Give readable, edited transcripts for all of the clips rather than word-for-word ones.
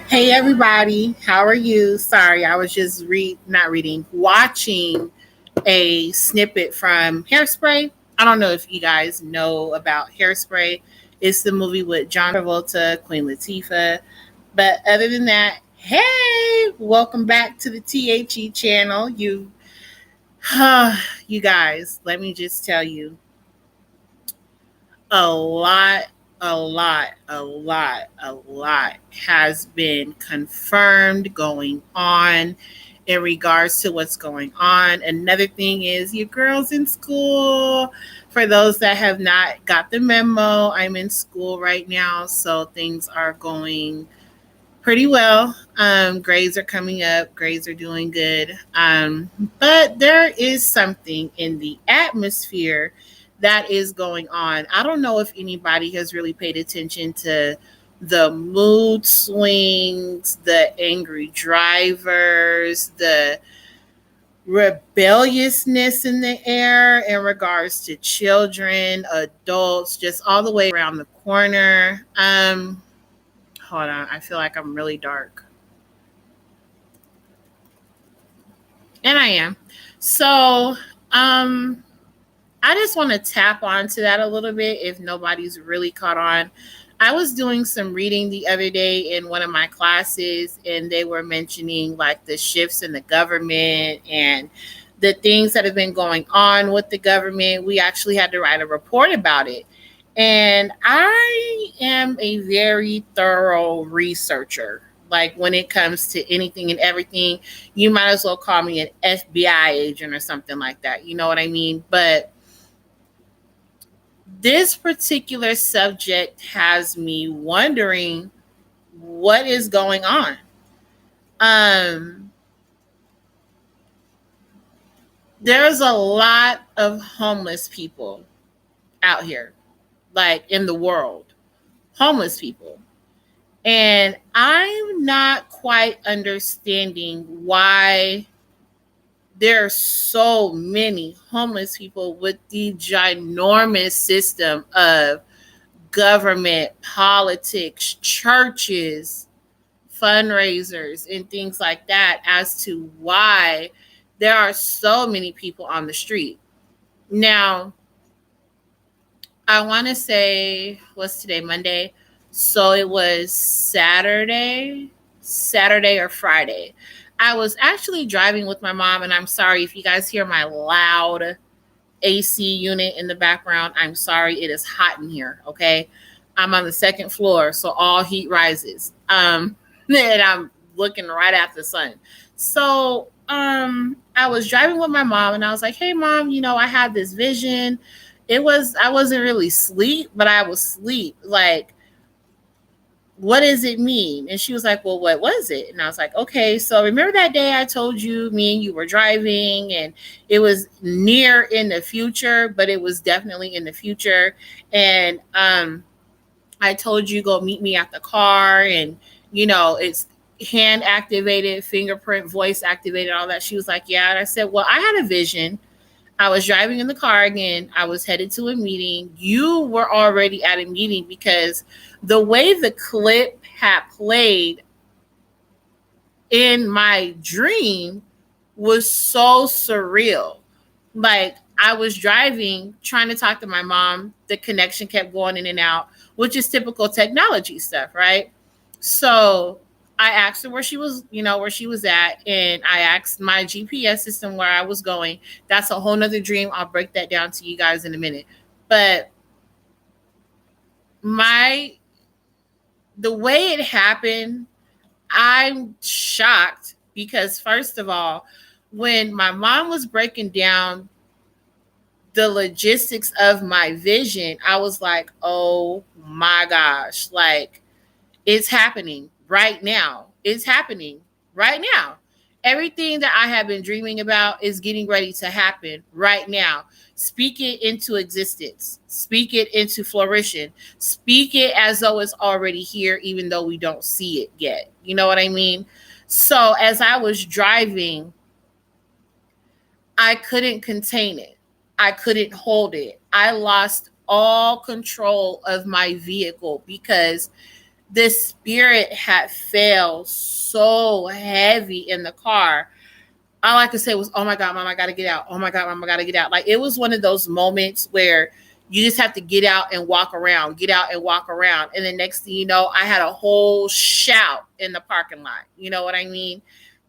Hey everybody, how are you? Sorry, I was just not reading, watching a snippet from Hairspray. I don't know if you guys know about Hairspray. It's the movie with John Travolta, Queen Latifah. But other than that, hey, welcome back to the THE channel. You guys, let me just tell you, a lot, a lot has been confirmed going on in regards to what's going on. Another thing is your girl's in school. For those that have not got the memo, I'm in school right now, so things are going pretty well. Grades are coming up, grades are doing good. But there is something in the atmosphere that is going on. I don't know if anybody has really paid attention to the mood swings, the angry drivers, the rebelliousness in the air in regards to children, adults, just all the way around the corner. Hold on, I feel like I'm really dark. And I am. So, I just want to tap onto that a little bit if nobody's really caught on. I was doing some reading the other day in one of my classes, and they were mentioning like the shifts in the government and the things that have been going on with the government. We actually had to write a report about it. And I am a very thorough researcher. Like when it comes to anything and everything, you might as well call me an FBI agent or something like that. You know what I mean? But this particular subject has me wondering what is going on. Um, there's a lot of homeless people out here, like in the world, homeless people. And I'm not quite understanding why there are so many homeless people with the ginormous system of government, politics, churches, fundraisers, and things like that as to why there are so many people on the street. Now, I want to say, what's today, Monday? So it was Saturday or Friday. I was actually driving with my mom, and I'm sorry if you guys hear my loud AC unit in the background. I'm sorry, it is hot in here. Okay, I'm on the second floor, so all heat rises. And I'm looking right at the sun. So, I was driving with my mom, and I was like, "Hey, mom, I had this vision. I wasn't really sleep, but I was sleep. Like, what does it mean?" And she was like, "Well, what was it?" And I was like, "Okay, so remember that day I told you me and you were driving, and it was near in the future, but it was definitely in the future. And I told you go meet me at the car, and it's hand activated, fingerprint, voice activated, all that." She was like, "Yeah." And I said, "Well, I had a vision. I was driving in the car again. I was headed to a meeting. You were already at a meeting because the way the clip had played in my dream was so surreal. Like I was driving, trying to talk to my mom. The connection kept going in and out, which is typical technology stuff, right? So I asked her where she was at, and I asked my GPS system where I was going. That's a whole nother dream. I'll break that down to you guys in a minute. But my the way it happened, I'm shocked because first of all, when my mom was breaking down the logistics of my vision, I was like, "Oh my gosh, like it's happening right now. It's happening right now. Everything that I have been dreaming about is getting ready to happen right now. Speak it into existence. Speak it into flourishing. Speak it as though it's already here, even though we don't see it yet. You know what I mean?" So as I was driving, I couldn't contain it. I couldn't hold it. I lost all control of my vehicle because the spirit had fell so heavy in the car. All I could say was, oh my God, mom, I gotta get out. Oh my God, mom, I gotta get out. Like, it was one of those moments where you just have to get out and walk around, get out and walk around. And the next thing you know, I had a whole shout in the parking lot. You know what I mean?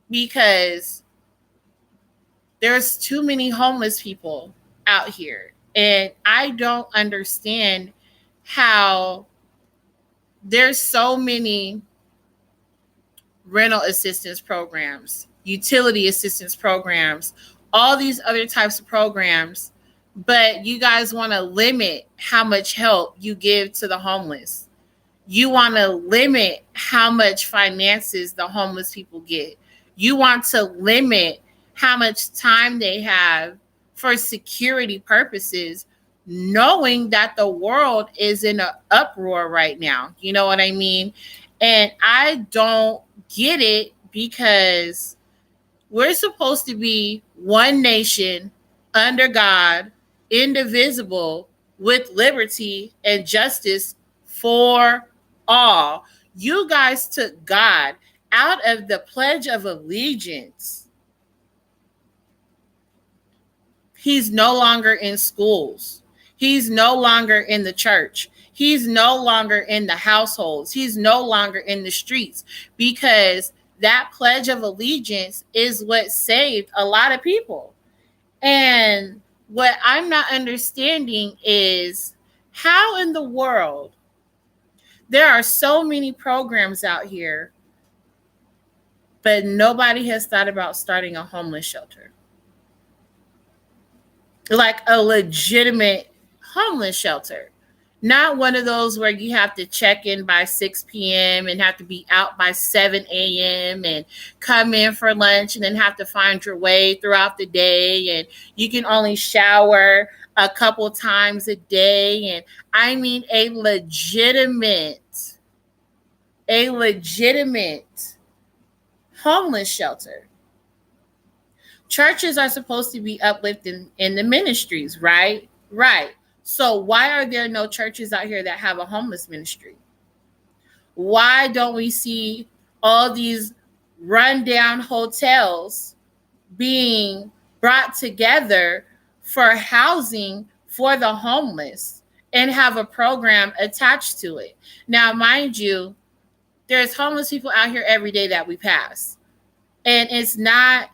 Because there's too many homeless people out here. And I don't understand how there's so many rental assistance programs, utility assistance programs, all these other types of programs, but you guys want to limit how much help you give to the homeless. You want to limit how much finances the homeless people get. You want to limit how much time they have for security purposes, knowing that the world is in an uproar right now. You know what I mean? And I don't get it because we're supposed to be one nation under God, indivisible, with liberty and justice for all. You guys took God out of the Pledge of Allegiance. He's no longer in schools. He's no longer in the church. He's no longer in the households. He's no longer in the streets because that Pledge of Allegiance is what saved a lot of people. And what I'm not understanding is how in the world there are so many programs out here, but nobody has thought about starting a homeless shelter. Like a legitimate homeless shelter. Not one of those where you have to check in by 6 p.m. and have to be out by 7 a.m. and come in for lunch and then have to find your way throughout the day. And you can only shower a couple times a day. And I mean a legitimate homeless shelter. Churches are supposed to be uplifting in the ministries, right? Right. So why are there no churches out here that have a homeless ministry? Why don't we see all these rundown hotels being brought together for housing for the homeless and have a program attached to it? Now, mind you, there's homeless people out here every day that we pass. And it's not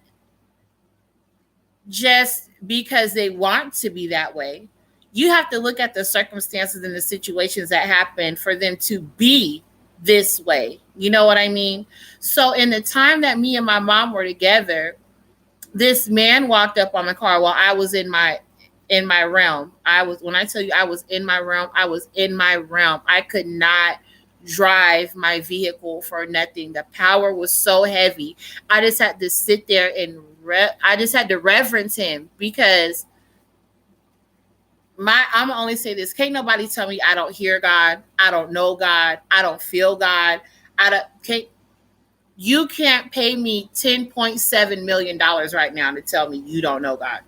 just because they want to be that way. You have to look at the circumstances and the situations that happen for them to be this way. You know what I mean? So in the time that me and my mom were together, this man walked up on my car while I was in my realm. When I tell you I was in my realm, I was in my realm. I could not drive my vehicle for nothing. The power was so heavy. I just had to sit there and I just had to reverence him because I'm gonna only say this. Can't nobody tell me I don't hear God. I don't know God. I don't feel God. You can't pay me $10.7 million right now to tell me you don't know God.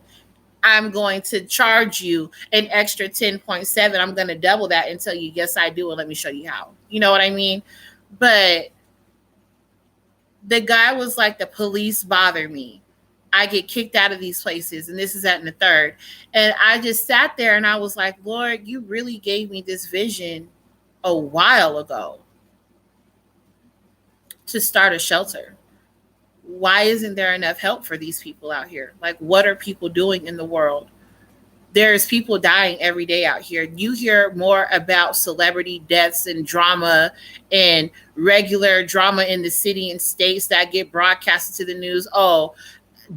I'm going to charge you an extra 10.7. I'm going to double that and tell you, yes, I do. And let me show you how. You know what I mean? But the guy was like, the police bother me. I get kicked out of these places. And this is that and the third. And I just sat there and I was like, Lord, you really gave me this vision a while ago to start a shelter. Why isn't there enough help for these people out here? Like, what are people doing in the world? There's people dying every day out here. You hear more about celebrity deaths and drama and regular drama in the city and states that get broadcasted to the news. Oh,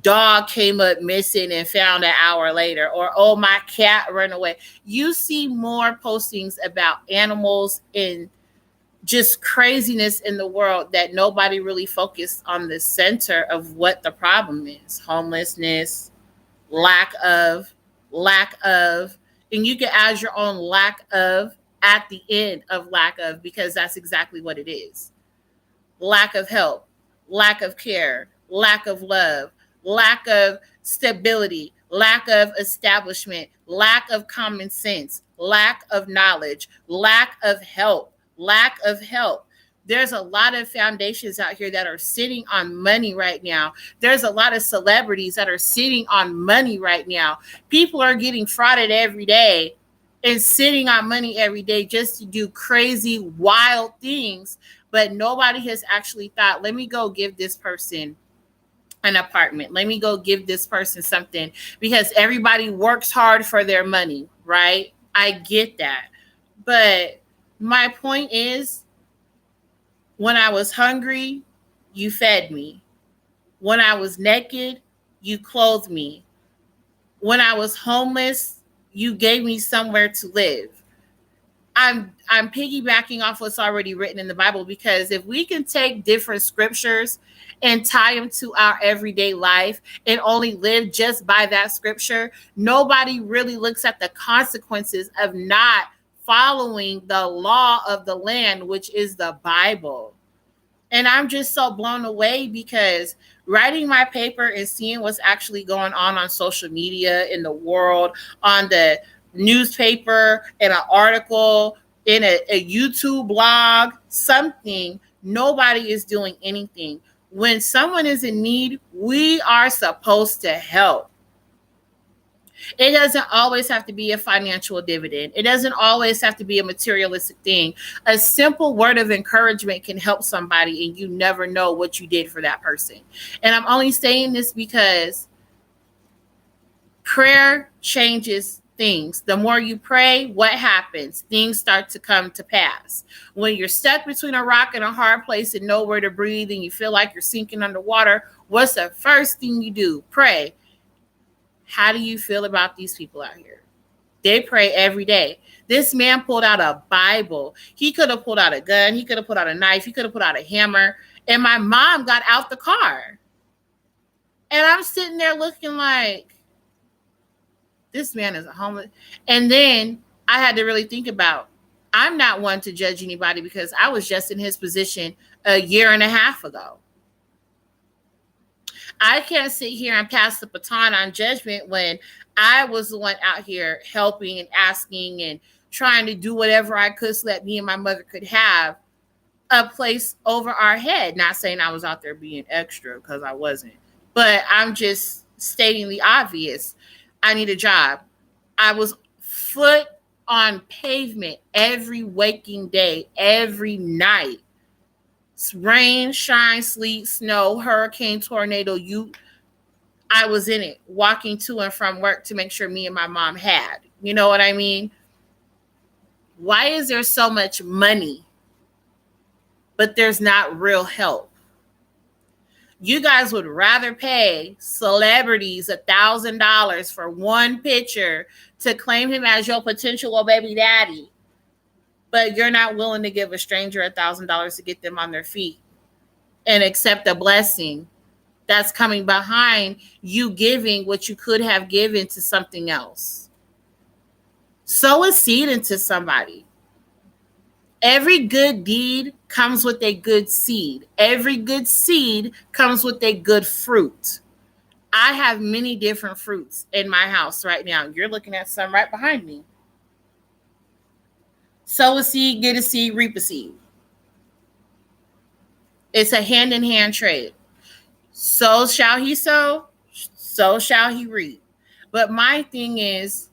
dog came up missing and found an hour later. Or, oh, my cat ran away. You see more postings about animals and just craziness in the world that nobody really focused on the center of what the problem is. Homelessness, lack of, and you can add your own lack of at the end of lack of, because that's exactly what it is. Lack of help, lack of care, lack of love, lack of stability, lack of establishment, lack of common sense, lack of knowledge, lack of help, lack of help. There's a lot of foundations out here that are sitting on money right now. There's a lot of celebrities that are sitting on money right now. People are getting frauded every day and sitting on money every day just to do crazy, wild things. But nobody has actually thought, let me go give this person an apartment. Let me go give this person something, because everybody works hard for their money, right? I get that. But my point is, when I was hungry, you fed me. When I was naked, you clothed me. When I was homeless, you gave me somewhere to live. I'm piggybacking off what's already written in the Bible, because if we can take different scriptures and tie them to our everyday life and only live just by that scripture, nobody really looks at the consequences of not following the law of the land, which is the Bible. And I'm just so blown away, because writing my paper and seeing what's actually going on social media, in the world, on the newspaper, in an article, in a YouTube blog, something, nobody is doing anything. When someone is in need, we are supposed to help. It doesn't always have to be a financial dividend. It doesn't always have to be a materialistic thing. A simple word of encouragement can help somebody, and you never know what you did for that person. And I'm only saying this because prayer changes things. The more you pray, what happens? Things start to come to pass. When you're stuck between a rock and a hard place and nowhere to breathe, and you feel like you're sinking underwater, what's the first thing you do? Pray. How do you feel about these people out here? They pray every day. This man pulled out a Bible. He could have pulled out a gun. He could have pulled out a knife. He could have pulled out a hammer. And my mom got out the car. And I'm sitting there looking like, this man is a homeless. And then I had to really think about, I'm not one to judge anybody, because I was just in his position a year and a half ago. I can't sit here and pass the baton on judgment when I was the one out here helping and asking and trying to do whatever I could so that me and my mother could have a place over our head. Not saying I was out there being extra, because I wasn't. But I'm just stating the obvious. I need a job. I was foot on pavement every waking day, every night. Rain, shine, sleet, snow, hurricane, tornado, I was in it, walking to and from work to make sure me and my mom had. You know what I mean? Why is there so much money, but there's not real help? You guys would rather pay celebrities $1,000 for one picture to claim him as your potential baby daddy, but you're not willing to give a stranger $1,000 to get them on their feet and accept a blessing that's coming behind you giving what you could have given to something else. Sow a seed into somebody. Every good deed comes with a good seed. Every good seed comes with a good fruit. I have many different fruits in my house right now. You're looking at some right behind me. Sow a seed, get a seed, reap a seed. It's a hand-in-hand trade. So shall he sow, so shall he reap. But my thing is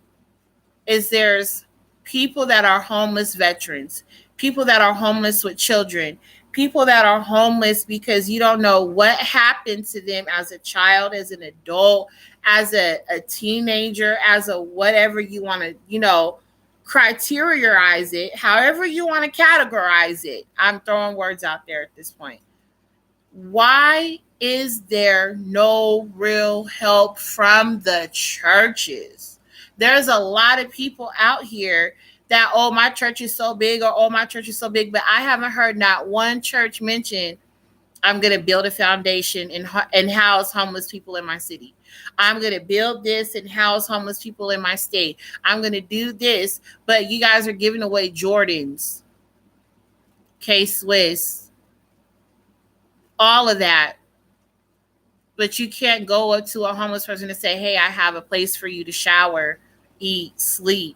there's people that are homeless veterans, people that are homeless with children, people that are homeless because you don't know what happened to them as a child, as an adult, as a teenager, as a whatever you want to, criteriaize it, however you want to categorize it. I'm throwing words out there at this point. Why is there no real help from the churches? There's a lot of people out here that, oh, my church is so big, or oh, my church is so big, but I haven't heard not one church mention, I'm going to build a foundation and house homeless people in my city. I'm going to build this and house homeless people in my state. I'm going to do this, but you guys are giving away Jordans, K-Swiss, all of that. But you can't go up to a homeless person and say, hey, I have a place for you to shower, eat, sleep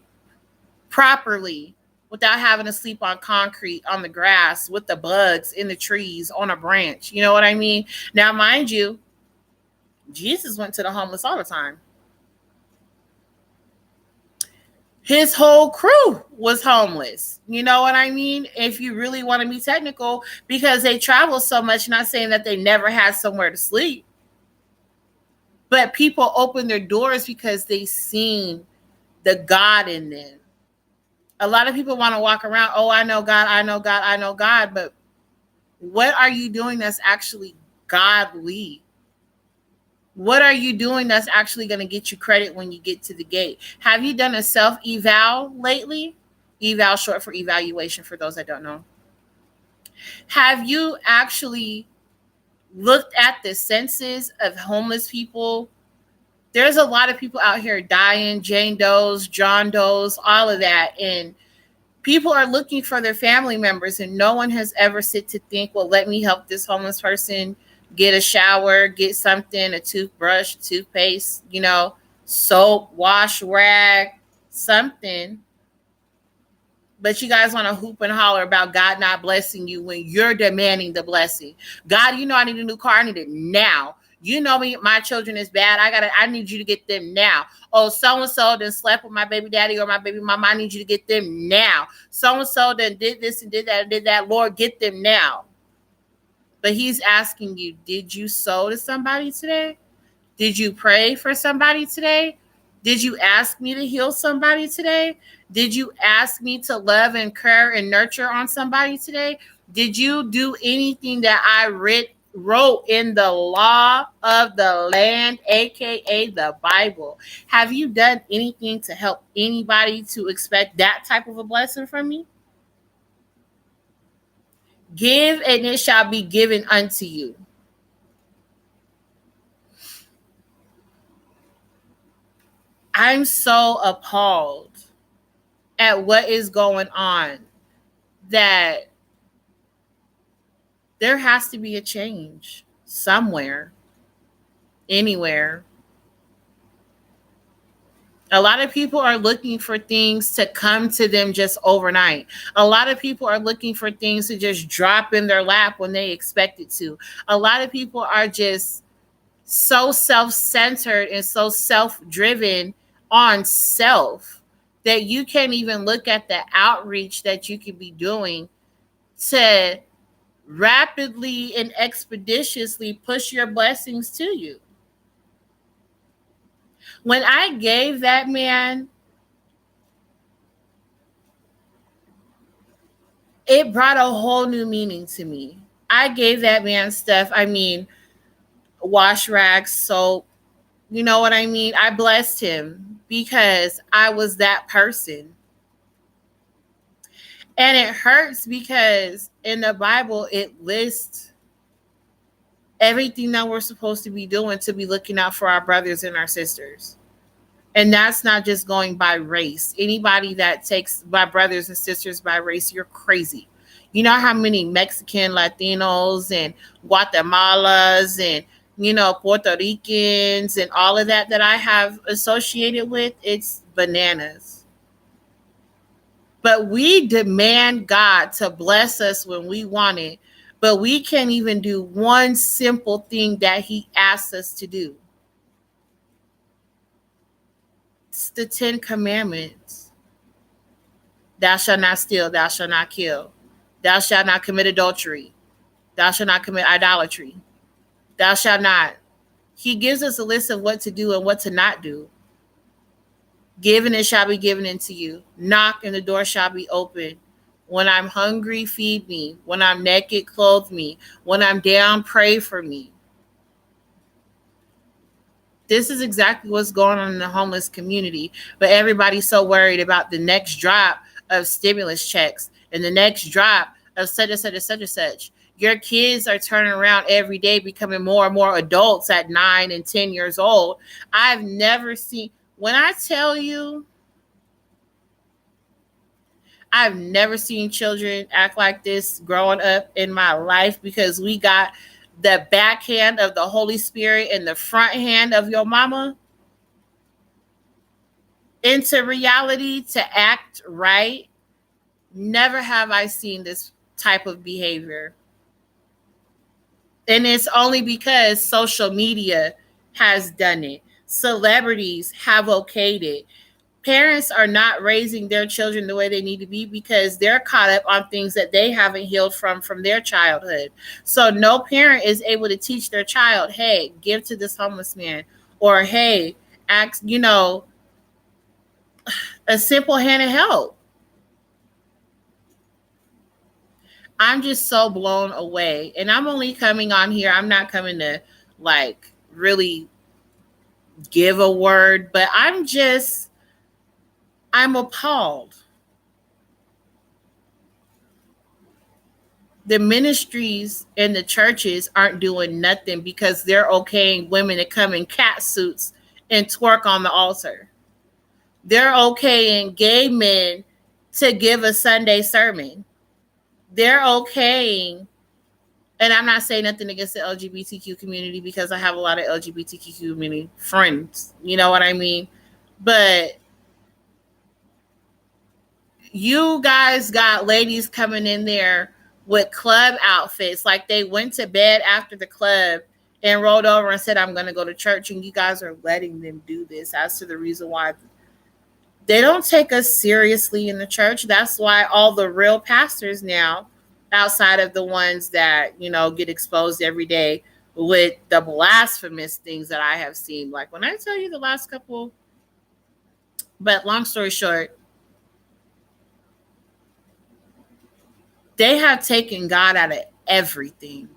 properly without having to sleep on concrete, on the grass, with the bugs in the trees, on a branch. You know what I mean? Now, mind you, Jesus went to the homeless all the time. His whole crew was homeless. You know what I mean? If you really want to be technical, because they travel so much, not saying that they never had somewhere to sleep. But people open their doors because they seen the God in them. A lot of people want to walk around, oh, I know God, I know God, I know God. But what are you doing that's actually godly? What are you doing that's actually going to get you credit when you get to the gate? Have you done a self-eval lately? Eval short for evaluation, for those that don't know. Have you actually looked at the census of homeless people? There's a lot of people out here dying, Jane Does, John Does, all of that. And people are looking for their family members, and no one has ever sit to think, well, let me help this homeless person get a shower, get something, a toothbrush, toothpaste, soap, wash rag, something. But you guys want to hoop and holler about God not blessing you when you're demanding the blessing. God, I need a new car. I need it now. You know me, my children is bad. I need you to get them now. Oh, so-and-so done slept with my baby daddy or my baby mama. I need you to get them now. So-and-so done did this and did that and did that. Lord, get them now. But he's asking you, did you sow to somebody today? Did you pray for somebody today? Did you ask me to heal somebody today? Did you ask me to love and care and nurture on somebody today? Did you do anything that I wrote in the law of the land, aka the Bible? Have you done anything to help anybody to expect that type of a blessing from me? Give and it shall be given unto you. I'm so appalled at what is going on that there has to be a change somewhere, anywhere. A lot of people are looking for things to come to them just overnight. A lot of people are looking for things to just drop in their lap when they expect it to. A lot of people are just so self-centered and so self-driven on self that you can't even look at the outreach that you could be doing to rapidly and expeditiously push your blessings to you. When I gave that man, it brought a whole new meaning to me. I gave that man stuff. I mean, wash rags, soap. You know what I mean? I blessed him because I was that person. And it hurts because in the Bible, it lists everything that we're supposed to be doing to be looking out for our brothers and our sisters. And that's not just going by race. Anybody that takes my brothers and sisters by race, you're crazy. You know how many Mexican, Latinos, and Guatemalas, and Puerto Ricans, and all of that I have associated with? It's bananas. But we demand God to bless us when we want it, but we can't even do one simple thing that he asks us to do. It's the 10 Commandments. Thou shalt not steal, thou shalt not kill, thou shalt not commit adultery, thou shalt not commit idolatry, thou shalt not. He gives us a list of what to do and what to not do. Give and it shall be given unto you. Knock and the door shall be open. When I'm hungry, feed me. When I'm naked, clothe me. When I'm down, pray for me. This is exactly what's going on in the homeless community. But everybody's so worried about the next drop of stimulus checks and the next drop of such and such and such and such. Your kids are turning around every day, becoming more and more adults at 9 and 10 years old. I've never seen, when I tell you, I've never seen children act like this growing up in my life, because we got the backhand of the Holy Spirit and the front hand of your mama into reality to act right, never have I seen this type of behavior. And it's only because social media has done it. Celebrities have okayed it. Parents are not raising their children the way they need to be because they're caught up on things that they haven't healed from their childhood. So no parent is able to teach their child, hey, give to this homeless man, or hey, ask, a simple hand of help. I'm just so blown away. And I'm only coming on here. I'm not coming to like really give a word, but I'm appalled. The ministries and the churches aren't doing nothing because they're okaying women to come in cat suits and twerk on the altar. They're okaying gay men to give a Sunday sermon. They're okaying, and I'm not saying nothing against the LGBTQ community because I have a lot of LGBTQ community friends. You know what I mean? But you guys got ladies coming in there with club outfits, like they went to bed after the club and rolled over and said, I'm going to go to church. And you guys are letting them do this as to the reason why they don't take us seriously in the church. That's why all the real pastors now, outside of the ones that, get exposed every day with the blasphemous things that I have seen. Like when I tell you the last couple, but long story short, they have taken God out of everything.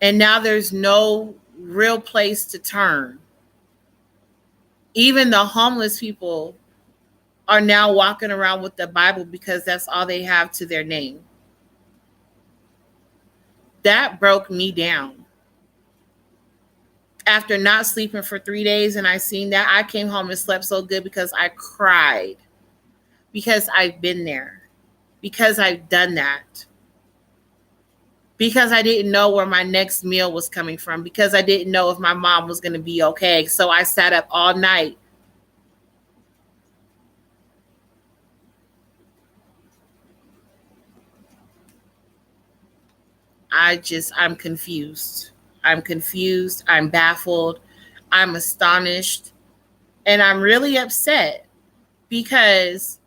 And now there's no real place to turn. Even the homeless people are now walking around with the Bible because that's all they have to their name. That broke me down. After not sleeping for 3 days and I seen that, I came home and slept so good because I cried. Because I've been there. Because I've done that. Because I didn't know where my next meal was coming from. Because I didn't know if my mom was going to be okay. So I sat up all night. I'm confused. I'm confused. I'm baffled. I'm astonished. And I'm really upset because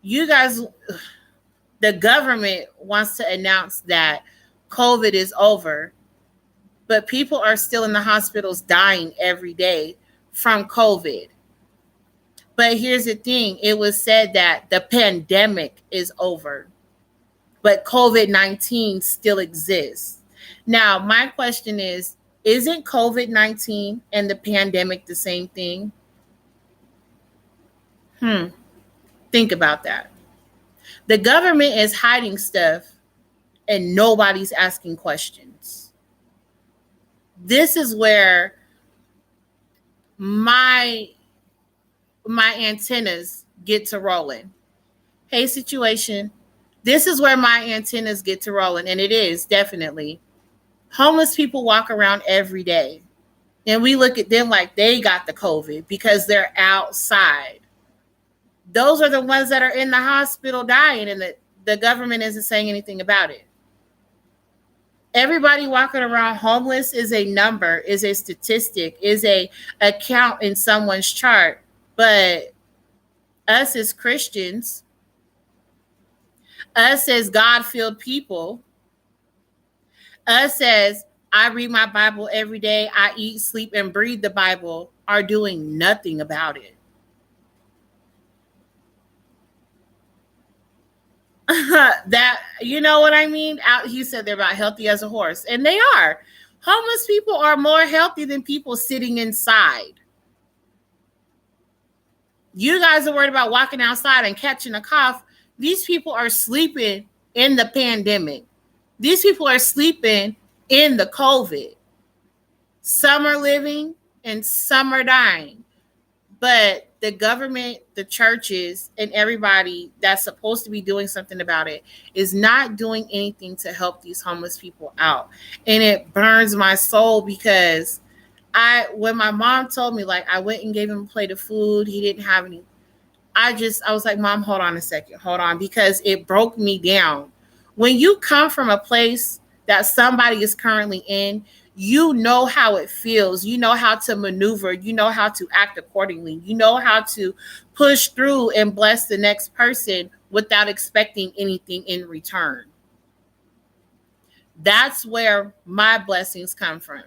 you guys, the government wants to announce that COVID is over, but people are still in the hospitals dying every day from COVID. But here's the thing. It was said that the pandemic is over, but COVID-19 still exists. Now, my question is, isn't COVID-19 and the pandemic the same thing? Think about that. The government is hiding stuff and nobody's asking questions. This is where my antennas get to rolling. Hey, situation. This is where my antennas get to rolling, and it is definitely. Homeless people walk around every day, and we look at them like they got the COVID because they're outside. Those are the ones that are in the hospital dying, and the government isn't saying anything about it. Everybody walking around homeless is a number, is a statistic, is a count in someone's chart. But us as Christians, us as God-filled people, us as I read my Bible every day, I eat, sleep, and breathe the Bible, are doing nothing about it. That, you know what I mean? He said they're about healthy as a horse, and they are. Homeless people are more healthy than people sitting inside. You guys are worried about walking outside and catching a cough. These people are sleeping in the pandemic. These people are sleeping in the COVID. Some are living and some are dying. But the government, the churches, and everybody that's supposed to be doing something about it is not doing anything to help these homeless people out. And it burns my soul because when my mom told me, like, I went and gave him a plate of food, he didn't have any. I was like, Mom, hold on a second, hold on, because it broke me down. When you come from a place that somebody is currently in, you know how it feels. You know how to maneuver. You know how to act accordingly. You know how to push through and bless the next person without expecting anything in return. That's where my blessings come from.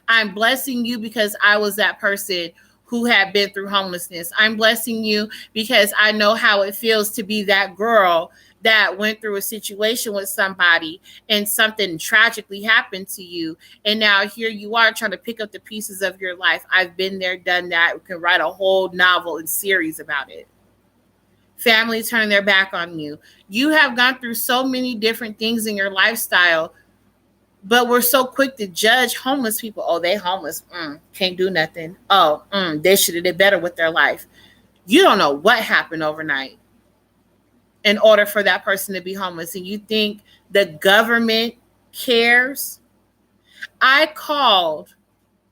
I'm blessing you because I was that person who had been through homelessness. I'm blessing you because I know how it feels to be that girl that went through a situation with somebody and something tragically happened to you. And now here you are trying to pick up the pieces of your life. I've been there, done that. We can write a whole novel and series about it. Family turning their back on you. You have gone through so many different things in your lifestyle, but we're so quick to judge homeless people. Oh, they homeless. Can't do nothing. Oh, they should have did better with their life. You don't know what happened overnight in order for that person to be homeless. And you think the government cares? I called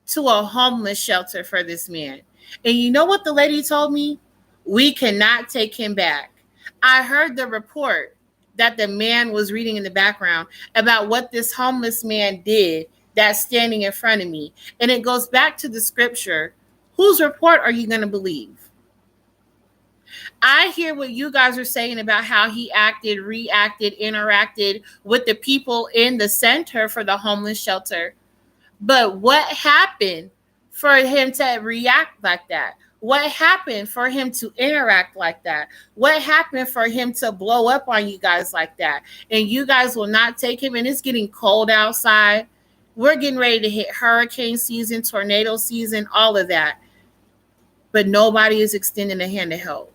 to a homeless shelter for this man. And you know what the lady told me? We cannot take him back. I heard the report that the man was reading in the background about what this homeless man did that's standing in front of me. And it goes back to the scripture. Whose report are you going to believe? I hear what you guys are saying about how he acted, reacted, interacted with the people in the center for the homeless shelter. But what happened for him to react like that? What happened for him to interact like that? What happened for him to blow up on you guys like that? And you guys will not take him. And it's getting cold outside. We're getting ready to hit hurricane season, tornado season, all of that. But nobody is extending a hand to help.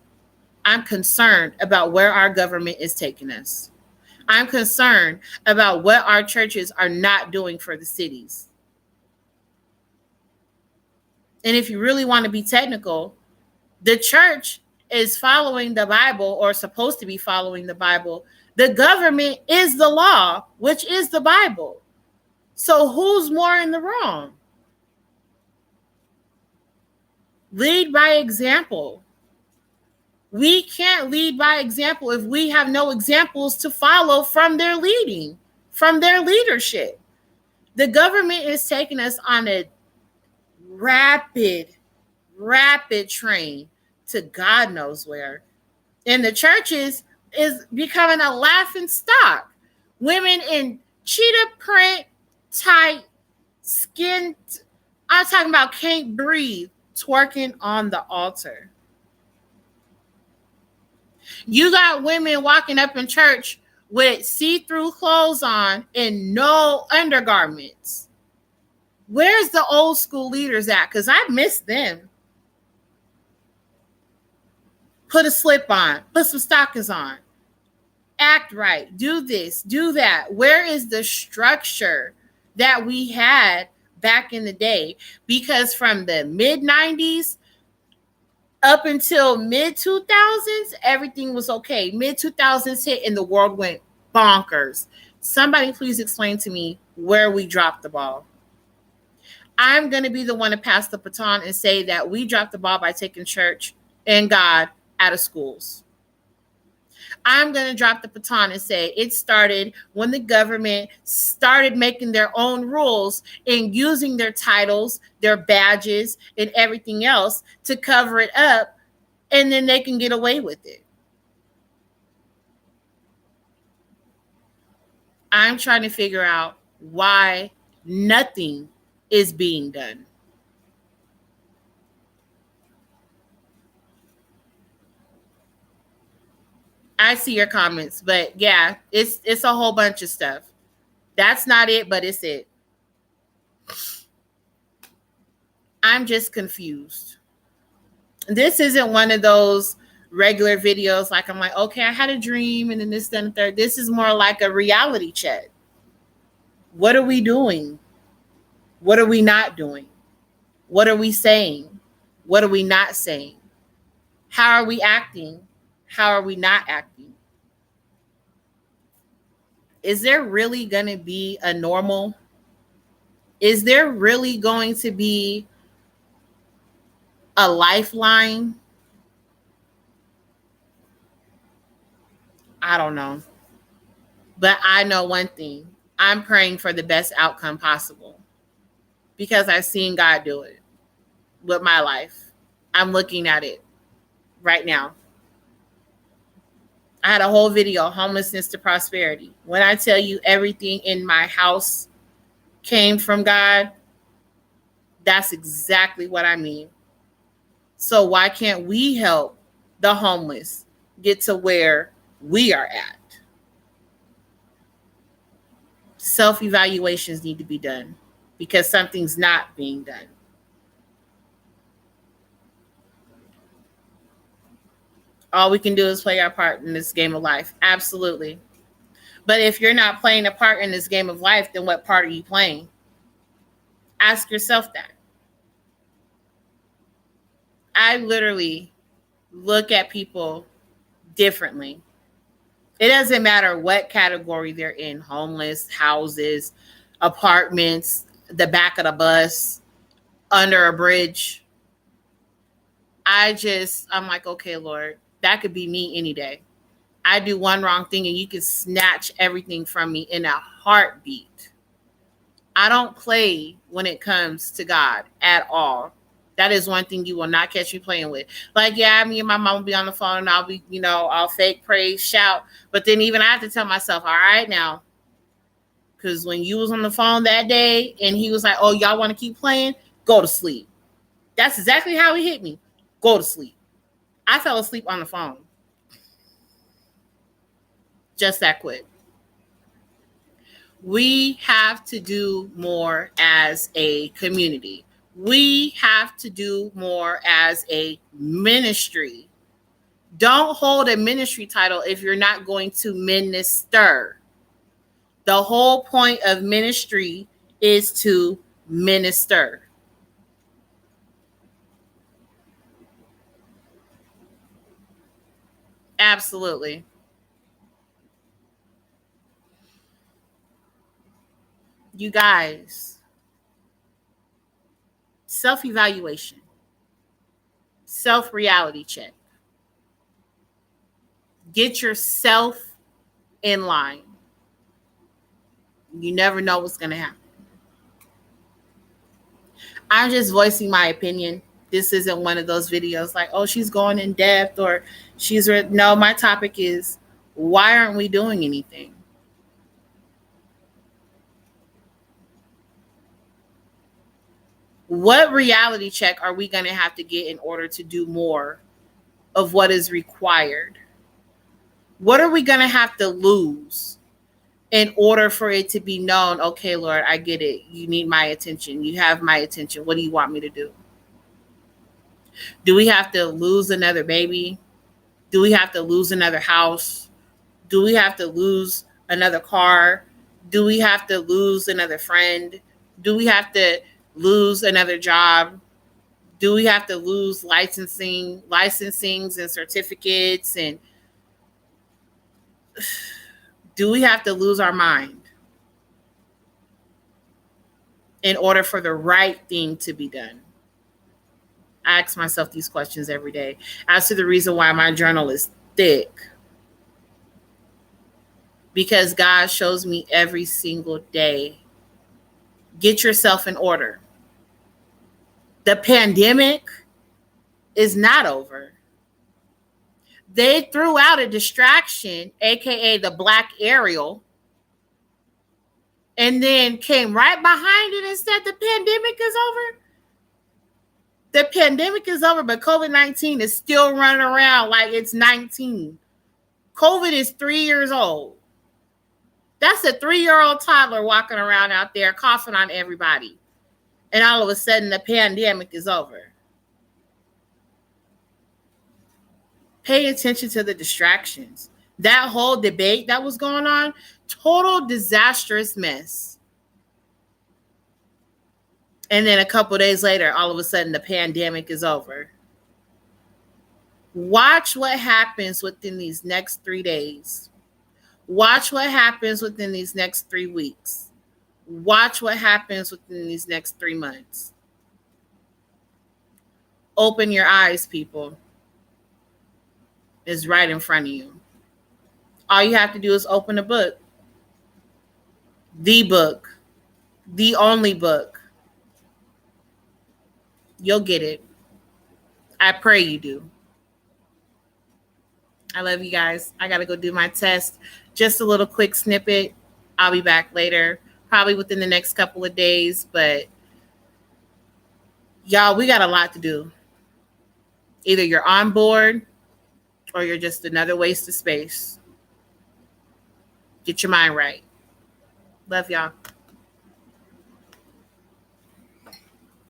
I'm concerned about where our government is taking us. I'm concerned about what our churches are not doing for the cities. And if you really want to be technical, the church is following the Bible, or supposed to be following the Bible. The government is the law, which is the Bible. So who's more in the wrong? Lead by example. We can't lead by example if we have no examples to follow from their leading, from their leadership. The government is taking us on a rapid train to God knows where. And the churches is becoming a laughing stock. Women in cheetah print, tight, skin, I'm talking about can't breathe, twerking on the altar. You got women walking up in church with see-through clothes on and no undergarments. Where's the old school leaders at? Because I miss them. Put a slip on. Put some stockings on. Act right. Do this. Do that. Where is the structure that we had back in the day? Because from the mid-90s up until mid-2000s, everything was okay. Mid-2000s hit and the world went bonkers. Somebody please explain to me where we dropped the ball. I'm going to be the one to pass the baton and say that we dropped the ball by taking church and God out of schools. I'm going to drop the baton and say it started when the government started making their own rules and using their titles, their badges, and everything else to cover it up, and then they can get away with it. I'm trying to figure out why nothing is being done. I see your comments, but yeah, it's a whole bunch of stuff. That's not it, but it's it. I'm just confused. This isn't one of those regular videos like I'm like, okay, I had a dream and then this, then the third. This is more like a reality check. What are we doing? What are we not doing? What are we saying? What are we not saying? How are we acting? How are we not acting? Is there really going to be a normal? Is there really going to be a lifeline? I don't know. But I know one thing. I'm praying for the best outcome possible because I've seen God do it with my life. I'm looking at it right now. I had a whole video, Homelessness to Prosperity. When I tell you everything in my house came from God, that's exactly what I mean. So why can't we help the homeless get to where we are at? Self-evaluations need to be done because something's not being done. All we can do is play our part in this game of life. Absolutely. But if you're not playing a part in this game of life, then what part are you playing? Ask yourself that. I literally look at people differently. It doesn't matter what category they're in, homeless, houses, apartments, the back of the bus, under a bridge. I'm like, okay, Lord, that could be me any day. I do one wrong thing and you can snatch everything from me in a heartbeat. I don't play when it comes to God at all. That is one thing you will not catch me playing with. Like, yeah, me and my mom will be on the phone and I'll be, I'll fake praise, shout. But then even I have to tell myself, all right now, because when you was on the phone that day and he was like, oh, y'all want to keep playing? Go to sleep. That's exactly how he hit me. Go to sleep. I fell asleep on the phone. Just that quick. We have to do more as a community. We have to do more as a ministry. Don't hold a ministry title if you're not going to minister. The whole point of ministry is to minister. Absolutely. You guys, self-evaluation, self-reality check. Get yourself in line. You never know what's going to happen. I'm just voicing my opinion. This isn't one of those videos like, oh, she's going in depth or no, my topic is why aren't we doing anything? What reality check are we going to have to get in order to do more of what is required? What are we going to have to lose in order for it to be known, okay, Lord, I get it. You need my attention. You have my attention. What do you want me to do? Do we have to lose another baby? Do we have to lose another house? Do we have to lose another car? Do we have to lose another friend? Do we have to lose another job? Do we have to lose licensings and certificates? And do we have to lose our mind in order for the right thing to be done? I ask myself these questions every day. As to the reason why my journal is thick, because God shows me every single day, get yourself in order. The pandemic is not over. They threw out a distraction, aka the Black Ariel, and then came right behind it and said the pandemic is over. The pandemic is over, but COVID-19 is still running around like it's 19. COVID is 3 years old. That's a 3-year-old toddler walking around out there coughing on everybody. And all of a sudden, the pandemic is over. Pay attention to the distractions. That whole debate that was going on, total disastrous mess. And then a couple of days later, all of a sudden, the pandemic is over. Watch what happens within these next 3 days. Watch what happens within these next 3 weeks. Watch what happens within these next 3 months. Open your eyes, people. It's right in front of you. All you have to do is open a book. The book. The only book. You'll get it. I pray you do. I love you guys. I got to go do my test. Just a little quick snippet. I'll be back later, probably within the next couple of days. But y'all, we got a lot to do. Either you're on board or you're just another waste of space. Get your mind right. Love y'all.